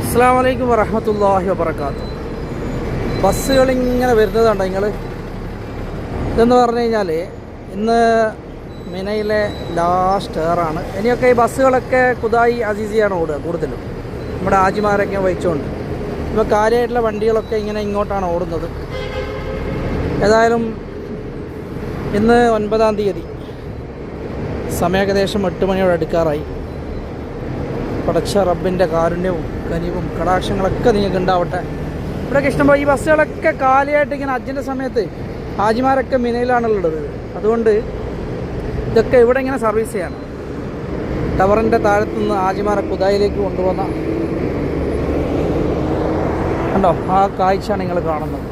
അസ്സലാമു അലൈക്കും വറഹ്മത്തുള്ളാഹി വബറകാതുഹു. ബസ്സുകളിങ്ങനെ വരുന്നതുണ്ട് നിങ്ങൾ. ഇതെന്ന് പറഞ്ഞു കഴിഞ്ഞാൽ ഇന്ന് മിനയിലെ ലാസ്റ്റ് എയറാണ്. ഇനിയൊക്കെ ഈ ബസ്സുകളൊക്കെ കുദായി അസീസിയാണ് ഓടുക കൂടുതലും, നമ്മുടെ ആജിമാരൊക്കെ വഹിച്ചുകൊണ്ട്. ഇപ്പോൾ കാര്യമായിട്ടുള്ള വണ്ടികളൊക്കെ ഇങ്ങനെ ഇങ്ങോട്ടാണ് ഓടുന്നത്. ഏതായാലും ഇന്ന് 9-ാം തീയതി, സമയം ഏകദേശം 8 മണിയോട് അടുക്കാറായി. പടച്ച റബ്ബിൻ്റെ കാരുണ്യവും കനിവും കടാക്ഷങ്ങളൊക്കെ നിങ്ങൾക്ക് ഉണ്ടാവട്ടെ. ഇവിടെയൊക്കെ ഇഷ്ടംപോലെ ഈ ബസ്സുകളൊക്കെ കാലിയായിട്ട് ഇങ്ങനെ ഹജ്ജിൻ്റെ സമയത്ത് ഹാജിമാരൊക്കെ മിനയിലാണുള്ളത്. അതുകൊണ്ട് ഇതൊക്കെ ഇവിടെ ഇങ്ങനെ സർവീസ് ചെയ്യണം. ടവറിൻ്റെ താഴത്തുനിന്ന് ഹാജിമാരെ കുദായിലേക്ക് കൊണ്ടുപോകുന്ന കണ്ടോ, ആ കാഴ്ചയാണ് നിങ്ങൾ കാണുന്നത്.